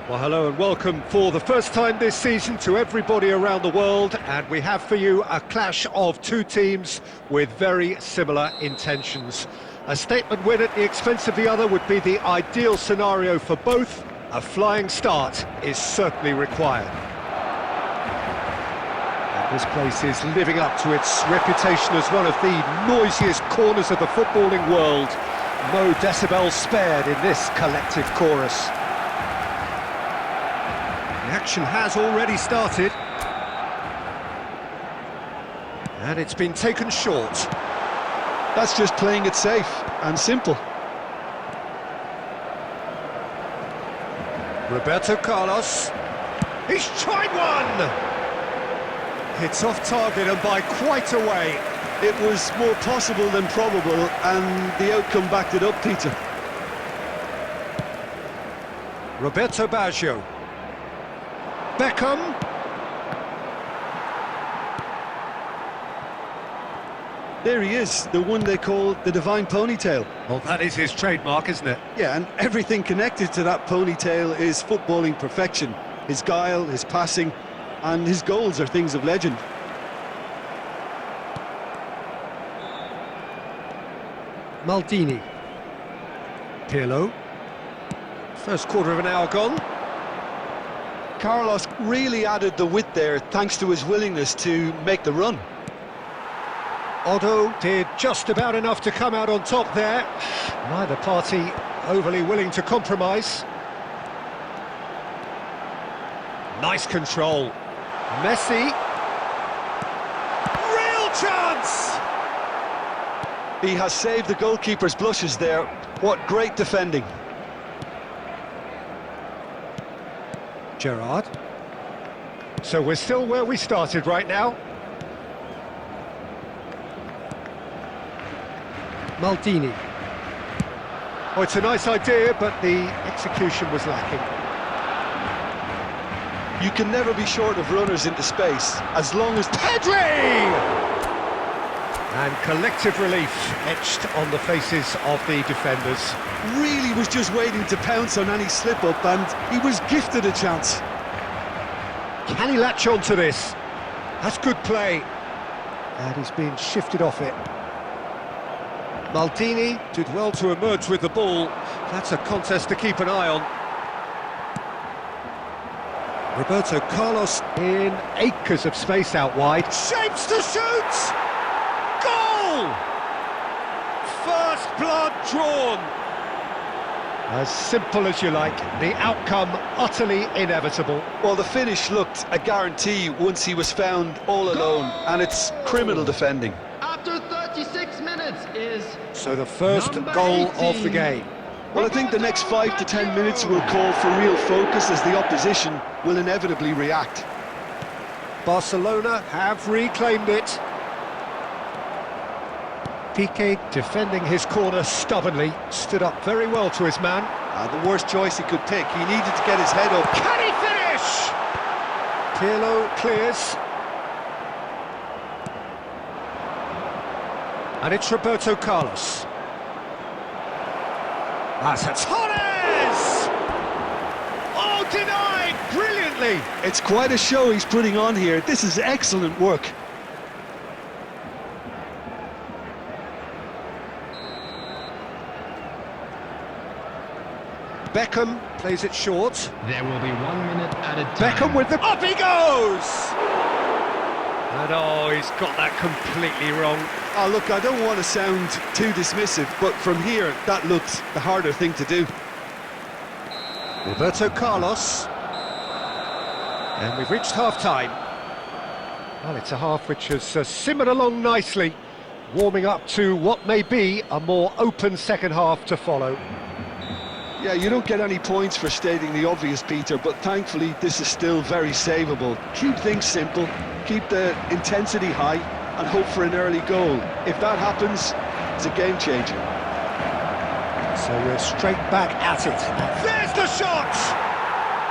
Well, hello and welcome for the first time this season to everybody around the world, and we have for you a clash of two teams with very similar intentions. A statement win at the expense of the other would be the ideal scenario for both. A flying start is certainly required. And this place is living up to its reputation as one of the noisiest corners of the footballing world. No decibels spared in this collective chorus. The action has already started. And it's been taken short. That's just playing it safe and simple. Roberto Carlos. He's tried one! It's off target and by quite a way. It was more possible than probable, and the outcome backed it up, Peter. Roberto Baggio. Beckham. There he is, the one they call the Divine Ponytail. Well, that is his trademark, isn't it? Yeah, and everything connected to that ponytail is footballing perfection. His guile, his passing, and his goals are things of legend. Maldini. Pirlo. First quarter of an hour gone. Carlos really added the width there thanks to his willingness to make the run. Otto did just about enough to come out on top there. Neither party overly willing to compromise. Nice control. Messi. Real chance! He has saved the goalkeeper's blushes there. What great defending. Gerrard. So we're still where we started right now. Maldini. Oh, it's a nice idea, but the execution was lacking. You can never be short of runners into space, as long as... Pedri! And collective relief etched on the faces of the defenders. Really was just waiting to pounce on any slip-up, and he was gifted a chance. Can he latch on to this? That's good play. And he's being shifted off it. Maldini did well to emerge with the ball. That's a contest to keep an eye on. Roberto Carlos in acres of space out wide. Shapes to shoot! Goal! First blood drawn. As simple as you like, the outcome utterly inevitable. Well, the finish looked a guarantee once he was found all alone, and it's criminal defending. After 36 minutes is... So the first goal 18. of the game. Well, I think the next 5 to 10 minutes will call for real focus as the opposition will inevitably react. Barcelona have reclaimed it. Piqué defending his corner stubbornly, stood up very well to his man. The worst choice he could pick. He needed to get his head up. Can he finish? Pirlo clears. And it's Roberto Carlos. That's a Torres! Oh, denied brilliantly! It's quite a show he's putting on here. This is excellent work. Beckham plays it short. There will be 1 minute at a time. Beckham with the... Up he goes! And oh, he's got that completely wrong. Oh, look, I don't want to sound too dismissive, but from here, that looked the harder thing to do. Roberto Carlos. And we've reached half-time. Well, it's a half which has simmered along nicely, warming up to what may be a more open second half to follow. Yeah, you don't get any points for stating the obvious, Peter, but thankfully this is still very savable. Keep things simple, keep the intensity high, and hope for an early goal. If that happens, it's a game changer. So we're straight back at it. There's the shot!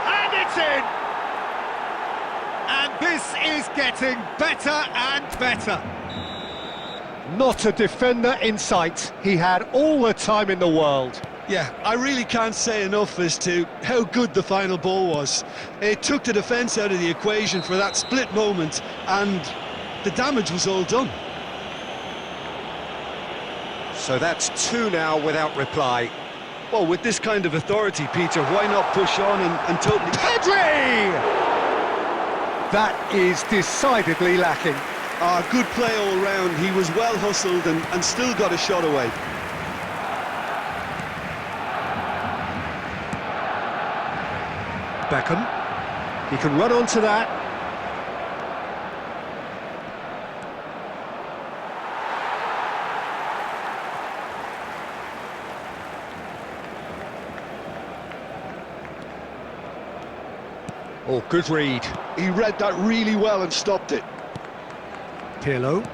And it's in! And this is getting better and better. Not a defender in sight. He had all the time in the world. Yeah, I really can't say enough as to how good the final ball was. It took the defence out of the equation for that split moment, and the damage was all done. So that's two now without reply. Well, with this kind of authority, Peter, why not push on and totally... Pedri! That is decidedly lacking. Good play all round. He was well hustled and still got a shot away. Beckham. He can run onto that. Oh, good read. He read that really well and stopped it. Pirlo.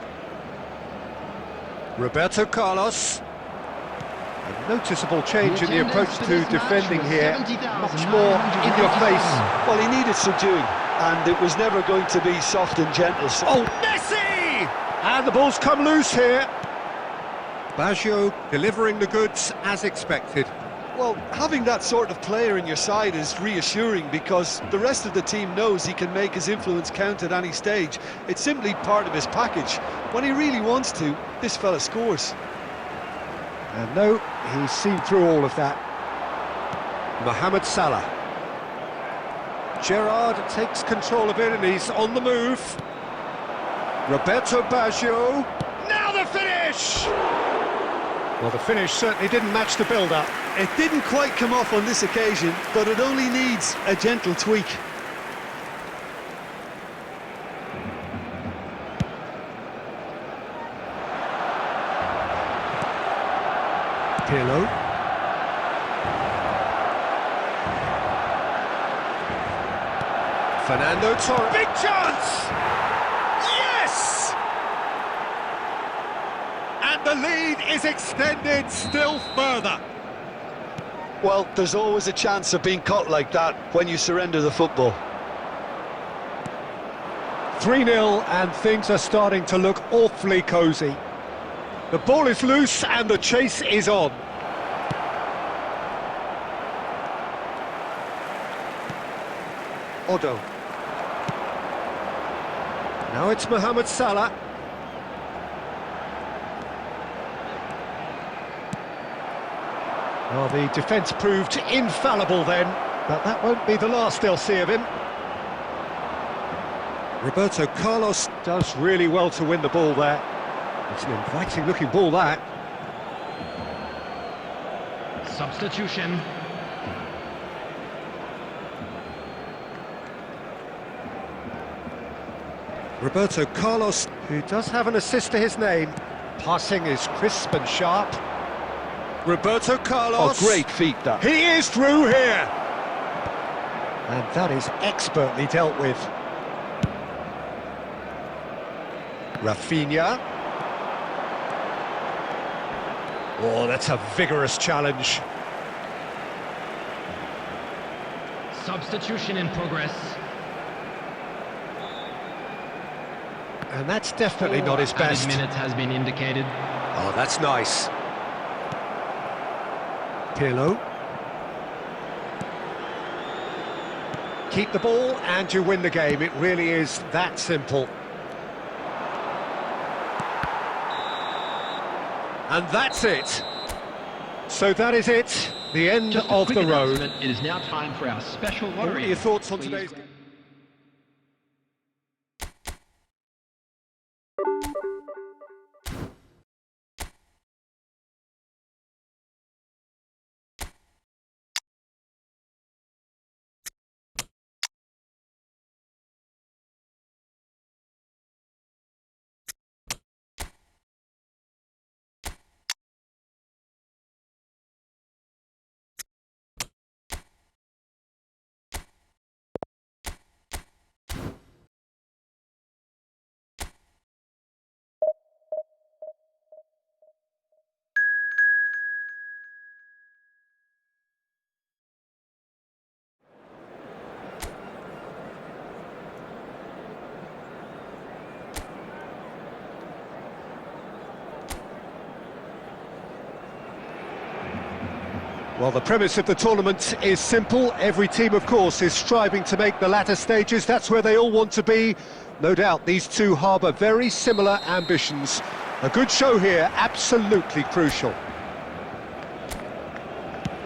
Roberto Carlos. A noticeable change in the approach to defending here. Much more in your face. Well, he needed subduing, and it was never going to be soft and gentle. So Oh, Messi! And the ball's come loose here. Baggio delivering the goods as expected. well, having that sort of player in your side is reassuring because the rest of the team knows he can make his influence count at any stage. It's simply part of his package. When he really wants to, this fella scores. And no, he's seen through all of that. Mohamed Salah. Gerrard takes control of it and he's on the move. Roberto Baggio. Now the finish! Well, the finish certainly didn't match the build-up. It didn't quite come off on this occasion, but it only needs a gentle tweak. Pirlo. Fernando Torres. Big chance! Yes! And the lead is extended still further. Well, there's always a chance of being caught like that when you surrender the football. 3-0 and things are starting to look awfully cosy. The ball is loose and the chase is on. Odo. Now it's Mohamed Salah. Well, the defence proved infallible then, but that won't be the last they'll see of him. Roberto Carlos does really well to win the ball there. It's an inviting-looking ball, that. Substitution. Roberto Carlos, who does have an assist to his name. Passing is crisp and sharp. Roberto Carlos. Oh, great feat, that. He is through here. And that is expertly dealt with. Rafinha. Oh, that's a vigorous challenge. Substitution in progress. And that's definitely not his best. Added minute has been indicated. Oh, that's nice. Pirlo. Keep the ball and you win the game. It really is that simple. And that's it. So that is it. The end Just a of quick the road. announcement, it is now time for our special What are lottery. your thoughts on Please today's go- game? Well, the premise of the tournament is simple. Every team, of course, is striving to make the latter stages. That's where they all want to be. No doubt these two harbour very similar ambitions. A good show here, absolutely crucial.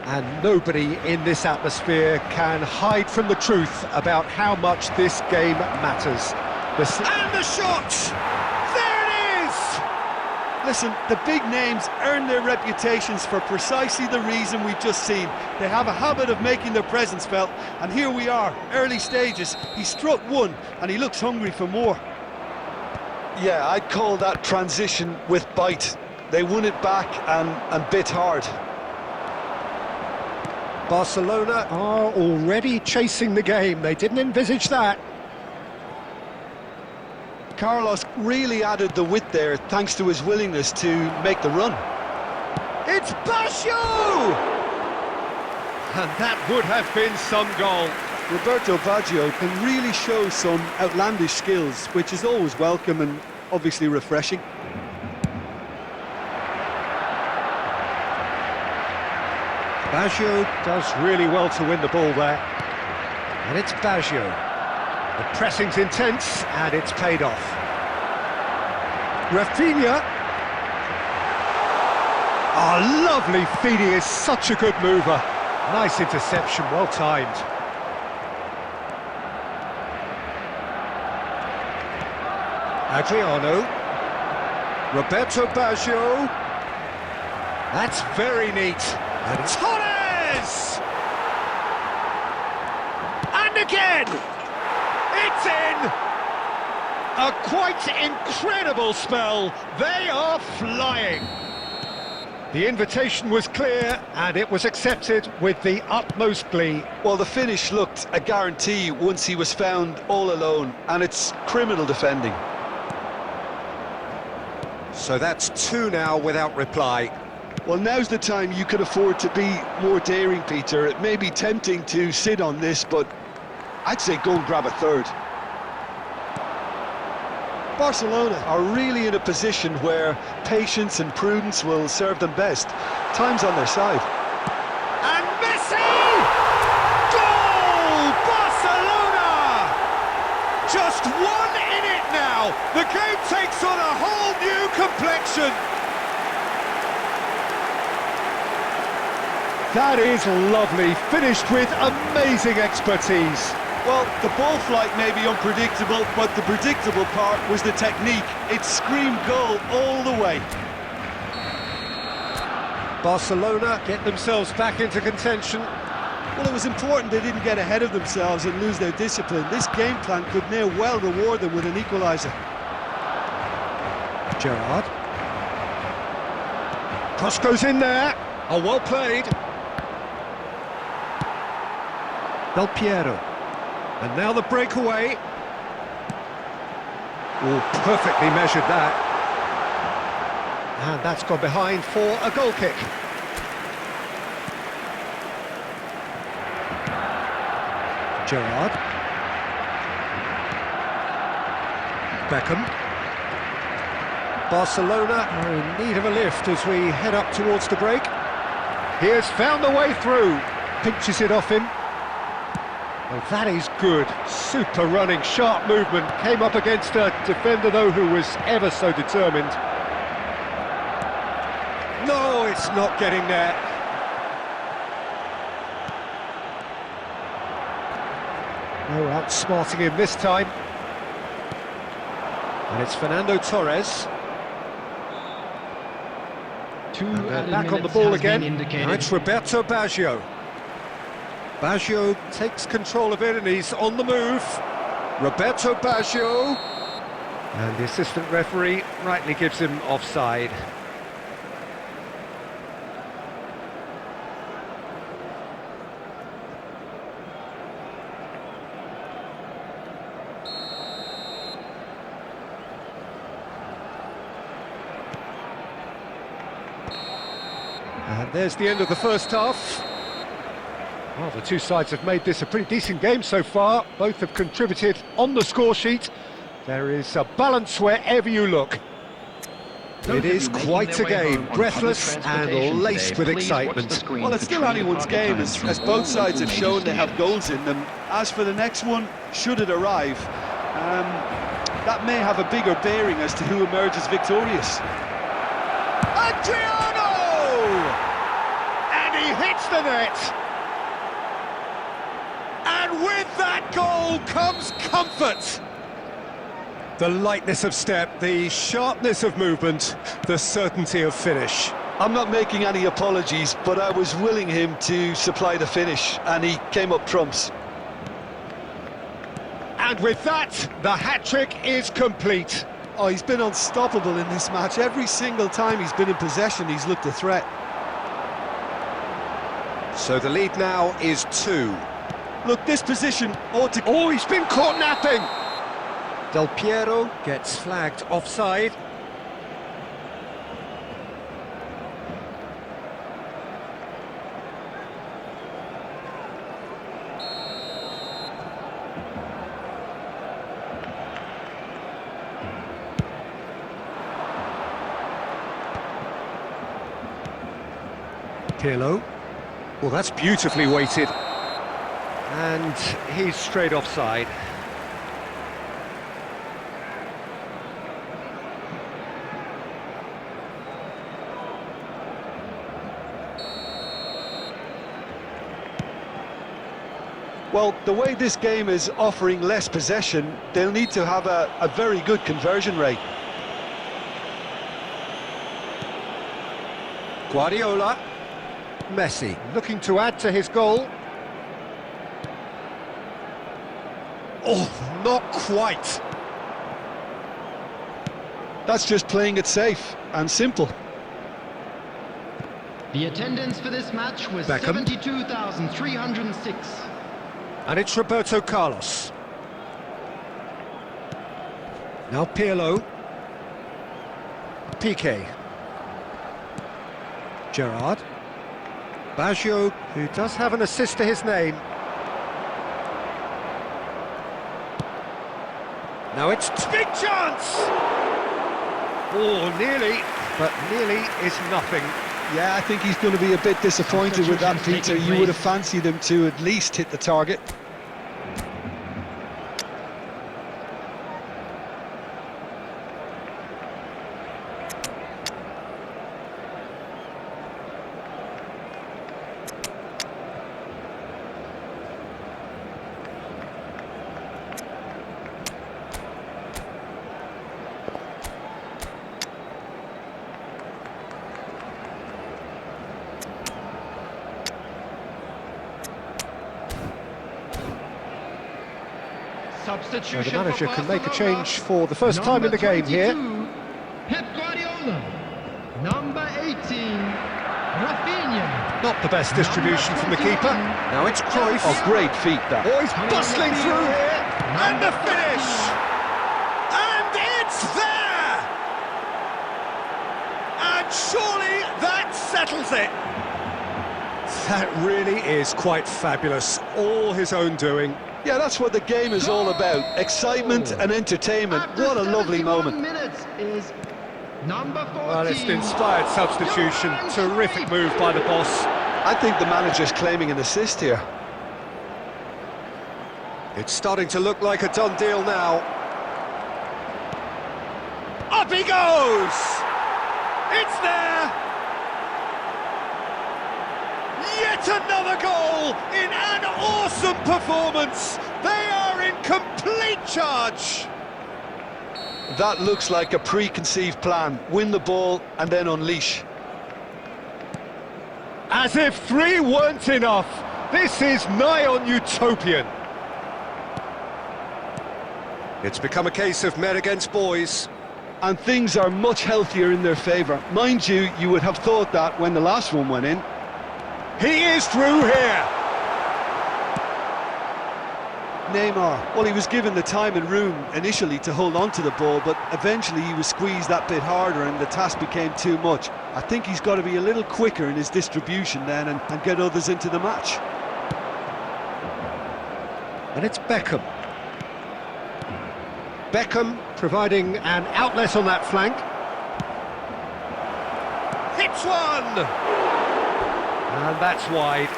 And nobody in this atmosphere can hide from the truth about how much this game matters. And the shot! There it is! Listen, the big names earn their reputations for precisely the reason we've just seen. They have a habit of making their presence felt, and here we are, early stages. He struck one, and he looks hungry for more. Yeah, I'd call that transition with bite. They won it back and bit hard. Barcelona are already chasing the game. They didn't envisage that. Carlos really added the width there thanks to his willingness to make the run. It's Baggio! And that would have been some goal. Roberto Baggio can really show some outlandish skills, which is always welcome and obviously refreshing. Baggio does really well to win the ball there. And it's Baggio. The pressing's intense, and it's paid off. Rafinha. Oh, lovely feed. He is such a good mover. Nice interception, well timed. Adriano. Roberto Baggio. That's very neat. And Torres! And again! It's in! A quite incredible spell. They are flying. The invitation was clear, and it was accepted with the utmost glee. Well, the finish looked a guarantee once he was found all alone, and it's criminal defending. So that's two now without reply. Well, now's the time you can afford to be more daring, Peter. It may be tempting to sit on this, but I'd say go and grab a third. Barcelona are really in a position where patience and prudence will serve them best. Time's on their side. And Messi! Goal! Barcelona! Just one in it now. The game takes on a whole new complexion. That is lovely, finished with amazing expertise. Well, the ball flight may be unpredictable, but the predictable part was the technique. It screamed goal all the way. Barcelona get themselves back into contention. Well, it was important they didn't get ahead of themselves and lose their discipline. This game plan could now well reward them with an equaliser. Gerrard. Cross goes in there. Oh, well played. Del Piero. And now the breakaway. Oh, perfectly measured that. And that's gone behind for a goal kick. Gerrard. Beckham. Barcelona are in need of a lift as we head up towards the break. He has found the way through. Pinches it off him. Well, that is good. Super running, sharp movement. Came up against a defender, though, who was ever so determined. No, it's not getting there. No outsmarting him this time. And it's Fernando Torres. And back on the ball again. Now it's Roberto Baggio. Baggio takes control of it and he's on the move. Roberto Baggio. And the assistant referee rightly gives him offside. And there's the end of the first half. Well, the two sides have made this a pretty decent game so far. Both have contributed on the score sheet. There is a balance wherever you look. It is quite a game, breathless and laced with excitement. Well, it's still anyone's game, as both sides have shown they have goals in them. As for the next one, should it arrive, that may have a bigger bearing as to who emerges victorious. Adriano! And he hits the net. And with that goal comes comfort. The lightness of step, the sharpness of movement, the certainty of finish. I'm not making any apologies, but I was willing him to supply the finish, and he came up trumps. And with that, the hat-trick is complete. Oh, he's been unstoppable in this match. Every single time he's been in possession, he's looked a threat. So the lead now is 2. Look, this position ought to... Oh, he's been caught napping! Del Piero gets flagged offside. Pirlo. Well, that's beautifully weighted. And he's straight offside. Well, the way this game is offering less possession, they'll need to have a very good conversion rate. Guardiola. Messi looking to add to his goal. Oh, not quite. That's just playing it safe and simple. The attendance for this match was Beckham. 72,306. And it's Roberto Carlos. Now Pirlo. Piqué. Gerrard. Baggio, who does have an assist to his name. Now it's big chance! Oh, nearly, but nearly is nothing. Yeah, I think he's going to be a bit disappointed with that, Peter. You would have fancied him to at least hit the target. Substitution So the manager for can make a Barcelona. change for the first time in the game 22, here. Pep Guardiola. Number 18, Rafinha. Not the best distribution from the keeper. Now it's Cruyff. Oh, great feat, that. Oh, he's bustling through here. And the finish. And it's there. And surely that settles it. That really is quite fabulous. All his own doing. Yeah, that's what the game is all about. Excitement and entertainment. What a lovely 71 moment. minutes is number 14. Well, it's an inspired substitution. Terrific move by the boss. I think the manager's claiming an assist here. It's starting to look like a done deal now. Up he goes! It's there! Yet another goal in an awesome performance! They are in complete charge! That looks like a preconceived plan. Win the ball and then unleash. As if 3 weren't enough, this is nigh on utopian. It's become a case of men against boys. And things are much healthier in their favour. Mind you, you would have thought that when the last one went in. He is through here. Neymar, well, he was given the time and room initially to hold on to the ball, but eventually he was squeezed that bit harder and the task became too much. I think he's got to be a little quicker in his distribution then and get others into the match. And it's Beckham. Beckham providing an outlet on that flank. shoots one! And that's wide.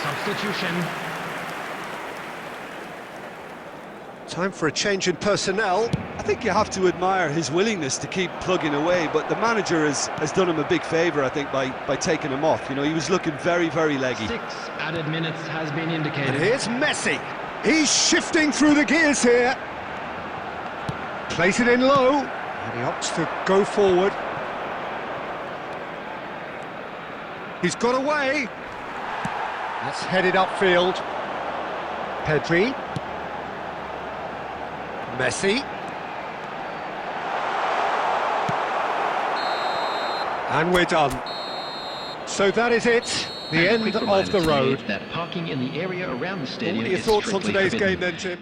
Substitution. Time for a change in personnel. I think you have to admire his willingness to keep plugging away, but the manager has done him a big favour, I think, by taking him off. You know, he was looking very, very leggy. 6 added minutes has been indicated. And here's Messi. He's shifting through the gears here. Plays it in low, and he opts to go forward. He's got away. That's headed upfield. Pedri. Messi. And we're done. So that is it, the end of the road. That parking in the area around the stadium What are your is thoughts on strictly today's forbidden. game then, Jim?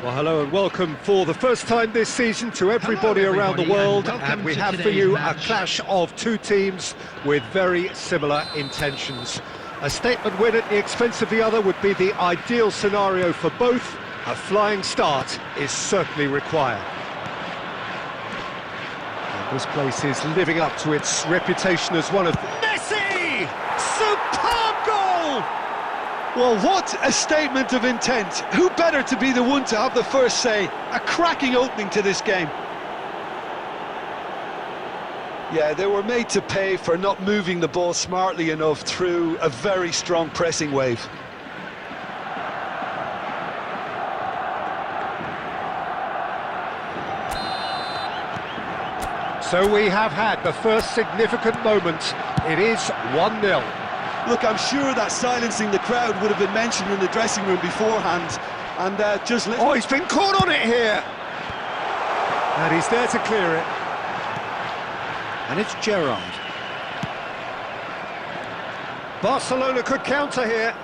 Well, hello and welcome for the first time this season to everybody around the everybody, world, and welcome and we to have for today's you match. a clash of two teams with very similar intentions. A statement win at the expense of the other would be the ideal scenario for both. A flying start is certainly required. And this place is living up to its reputation as one of... Messi! Superb goal! Well, what a statement of intent. Who better to be the one to have the first say? A cracking opening to this game. Yeah, they were made to pay for not moving the ball smartly enough through a very strong pressing wave. So we have had the first significant moment. It is 1-0. Look, I'm sure that silencing the crowd would have been mentioned in the dressing room beforehand. And just... Oh, he's been caught on it here! And he's there to clear it. And it's Gerrard. Barcelona could counter here.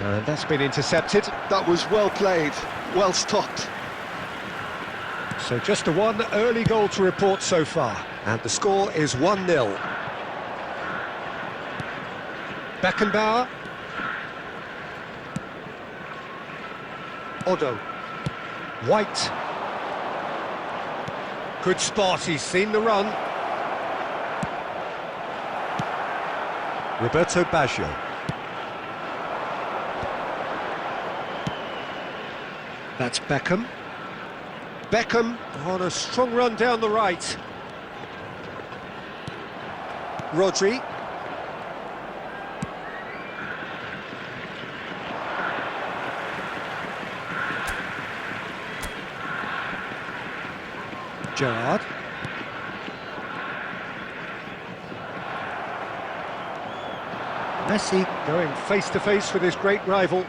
And that's been intercepted. That was well played, well stopped. So just a one early goal to report so far. And the score is 1-0. Beckenbauer. Odo. White. Good spot, he's seen the run. Roberto Baggio. That's Beckham. Beckham on a strong run down the right. Rodri. Gerrard. Messi going face-to-face with his great rival.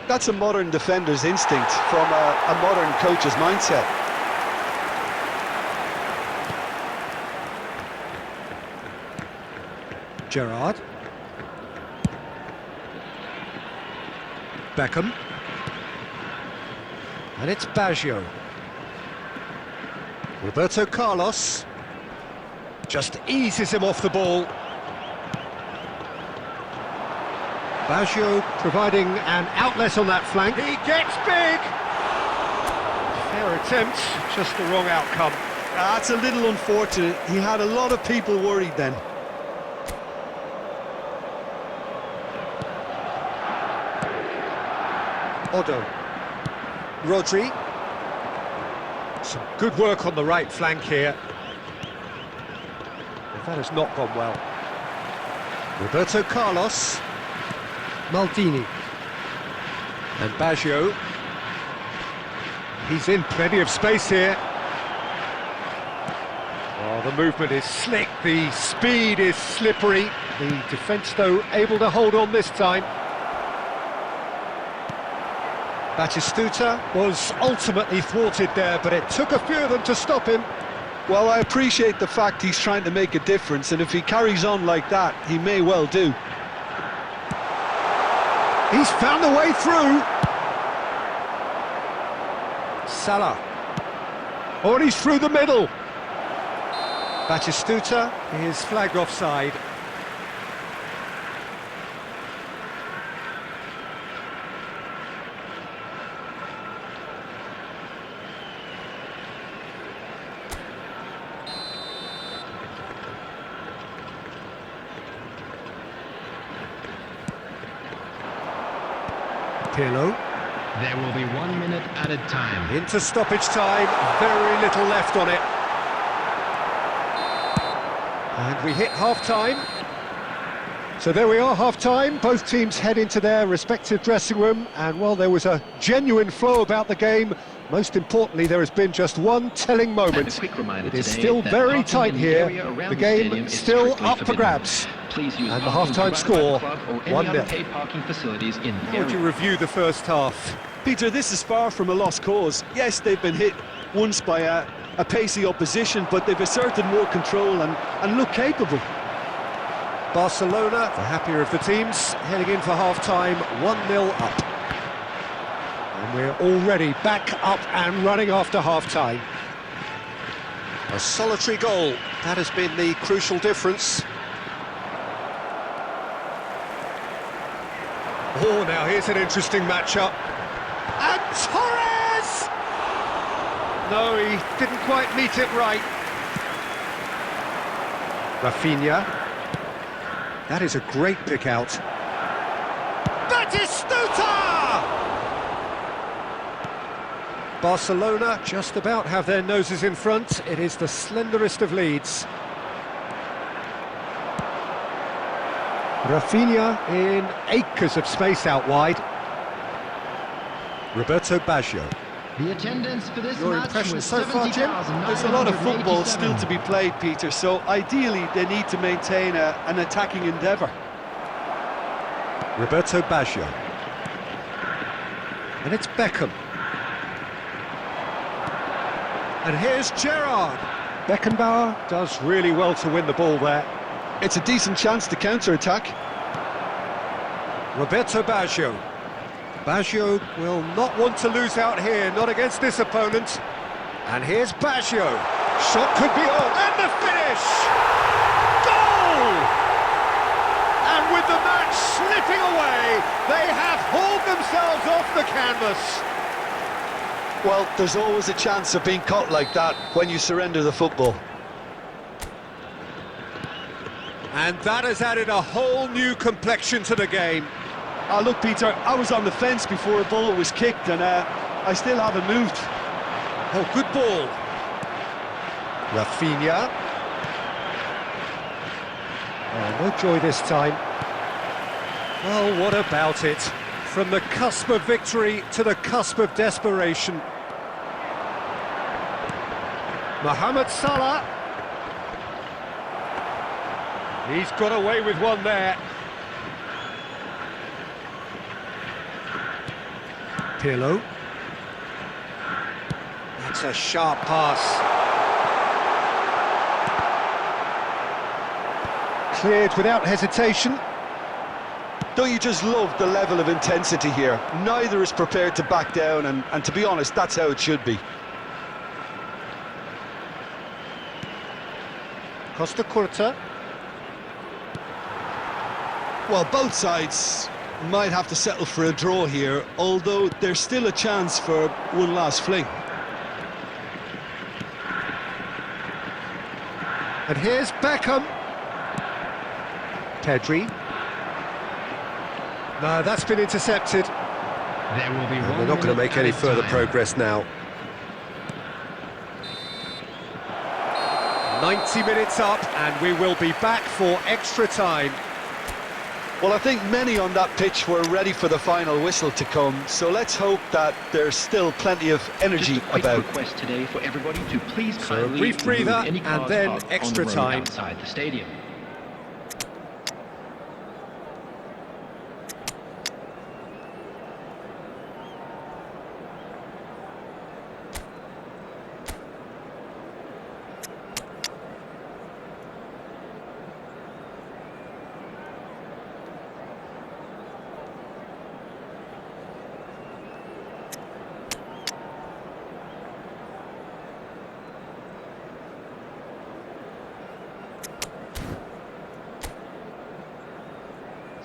That's a modern defender's instinct from a modern coach's mindset. Gerrard. Beckham. And it's Baggio. Roberto Carlos just eases him off the ball. Baggio providing an outlet on that flank. He gets big! Fair attempt, just the wrong outcome. That's a little unfortunate. He had a lot of people worried then. Odo. Rodri. Some good work on the right flank here. But that has not gone well. Roberto Carlos. Maldini. And Baggio. He's in plenty of space here. Oh, the movement is slick, the speed is slippery. The defence, though, able to hold on this time. Batistuta was ultimately thwarted there, but it took a few of them to stop him. Well, I appreciate the fact he's trying to make a difference, and if he carries on like that, he may well do. He's found a way through. Salah. Oh, and he's through the middle. Batistuta is flagged offside. Pirlo. There will be 1 minute added time. Into stoppage time, very little left on it. And we hit half-time. So there we are, half-time. Both teams head into their respective dressing room. And while there was a genuine flow about the game, most importantly, there has been just one telling moment. It is still very tight here. The game still up for grabs. And the half-time score, 1-0. How would you review the first half? Peter, this is far from a lost cause. Yes, they've been hit once by a pacey opposition, but they've asserted more control and look capable. Barcelona, the happier of the teams, heading in for half-time, 1-0 up. And we're already back up and running after half-time. A solitary goal, that has been the crucial difference. Oh, now here's an interesting matchup. And Torres! No, he didn't quite meet it right. Rafinha. That is a great pick out. Batistuta! Barcelona just about have their noses in front. It is the slenderest of leads. Rafinha in acres of space out wide. Roberto Baggio. The attendance for this Your match impression was so far, Jim? There's a lot of football still to be played, Peter, so ideally they need to maintain an attacking endeavour. Roberto Baggio. And it's Beckham. And here's Gerrard. Beckenbauer does really well to win the ball there. It's a decent chance to counter-attack. Roberto Baggio. Baggio will not want to lose out here, not against this opponent. And here's Baggio. Shot could be on, and the finish! Goal! And with the match slipping away, they have hauled themselves off the canvas. Well, there's always a chance of being caught like that when you surrender the football. And that has added a whole new complexion to the game. Look, Peter, I was on the fence before a ball was kicked, and I still haven't moved. Oh, good ball. Rafinha. Oh, no joy this time. Well, what about it? From the cusp of victory to the cusp of desperation. Mohamed Salah. He's got away with one there. Pirlo. That's a sharp pass. Cleared without hesitation. Don't you just love the level of intensity here? Neither is prepared to back down, and to be honest, that's how it should be. Costa Curta. Well, both sides might have to settle for a draw here, although there's still a chance for one last fling. And here's Beckham. Pedri. No, that's been intercepted. There will be And they're not going to make any further progress now. 90 minutes up, and we will be back for extra time. Well, I think many on that pitch were ready for the final whistle to come, so let's hope that there's still plenty of energy Just a quick about. request today for everybody to please So a kindly brief breather, remove any and cars then parked extra on the road time. outside the stadium.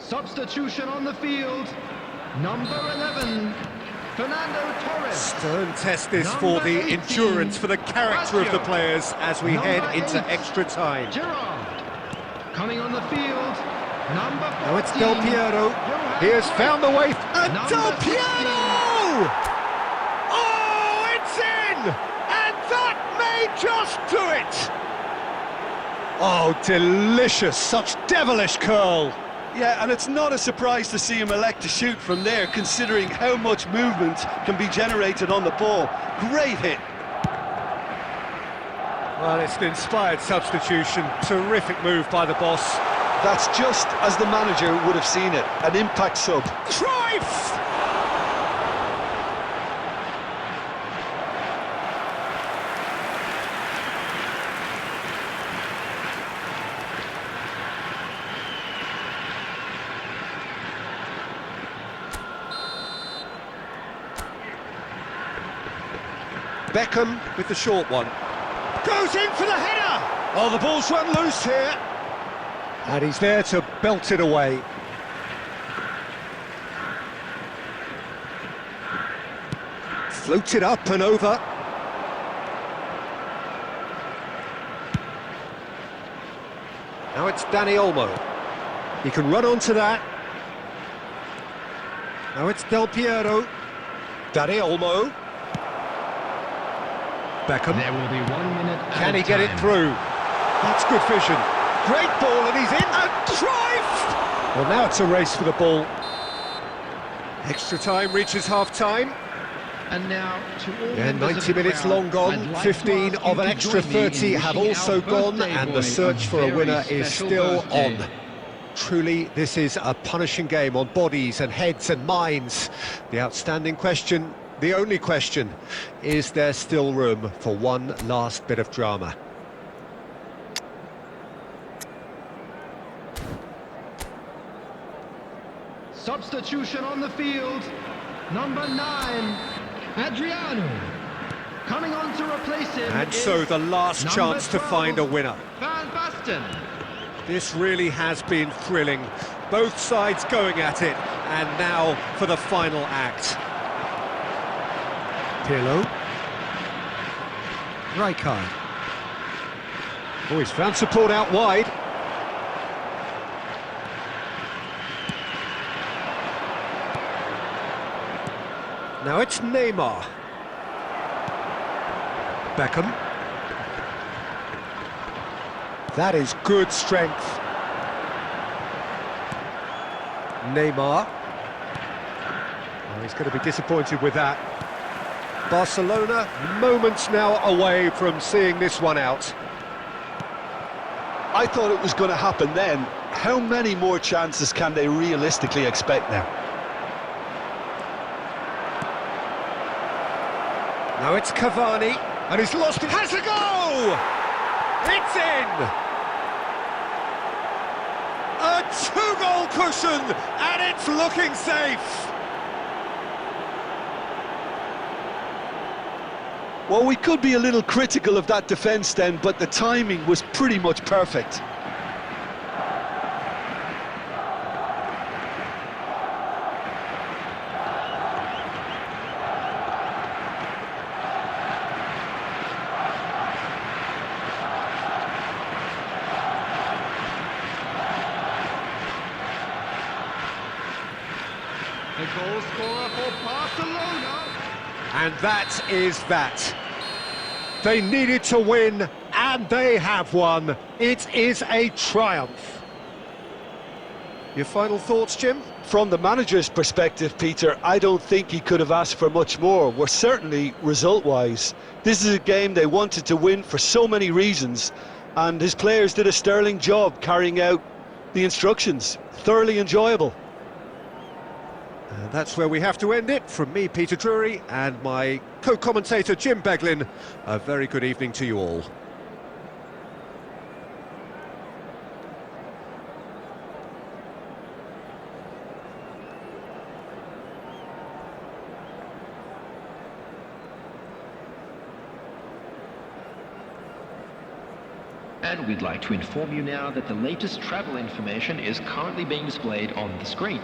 Substitution on the field. Number 11, Fernando Torres. Stern test this for the endurance, for the character of the players as we head into extra time. Gerard. Coming on the field, number 14. Now it's Del Piero. He has found the way. And Number Del 16. Piero! Oh, it's in! And that may just do it! Oh, delicious. Such devilish curl. Yeah, and it's not a surprise to see him elect to shoot from there, considering how much movement can be generated on the ball. Great hit. Well, it's an inspired substitution. Terrific move by the boss. That's just as the manager would have seen it, an impact sub. Cruyff! Beckham with the short one. Goes in for the header! Oh, the ball's run loose here. And he's there to belt it away. Floats it up and over. Now it's Dani Olmo. He can run onto that. Now it's Del Piero. Dani Olmo. Beckham. There will be 1 minute. Can he get it through? That's good vision. Great ball, and he's in. And Cruyff! Well, now it's a race for the ball. Extra time reaches half-time. And now to all Yeah, members 90 of the minutes crowd, long gone. I'd like 15 to ask of you an to extra join me in 30 have wishing also our gone, birthday and boy the search for a very winner is special still birthday. on. Truly, this is a punishing game on bodies and heads and minds. The outstanding question, the only question, is there still room for one last bit of drama? Substitution on the field. Number 9, Adriano. Coming on to replace him. And is so the last number chance to 12, find a winner. Van Basten. This really has been thrilling. Both sides going at it, and now for the final act. Pirlo. Rijkaard. Oh, he's found support out wide. Now it's Neymar. Beckham. That is good strength. Neymar. Oh, he's going to be disappointed with that. Barcelona, moments now away from seeing this one out. I thought it was going to happen then. How many more chances can they realistically expect now? Now it's Cavani, and he's lost it. Has a go! It's in! A two-goal cushion, and it's looking safe! Well, we could be a little critical of that defence then, but the timing was pretty much perfect. The goal scorer for Barcelona. And that is that. They needed to win, and they have won. It is a triumph. Your final thoughts, Jim? From the manager's perspective, Peter, I don't think he could have asked for much more. We're certainly result-wise. This is a game they wanted to win for so many reasons, and his players did a sterling job carrying out the instructions. Thoroughly enjoyable. And that's where we have to end it. From me, Peter Drury, and my co-commentator, Jim Beglin, a very good evening to you all. And we'd like to inform you now that the latest travel information is currently being displayed on the screen.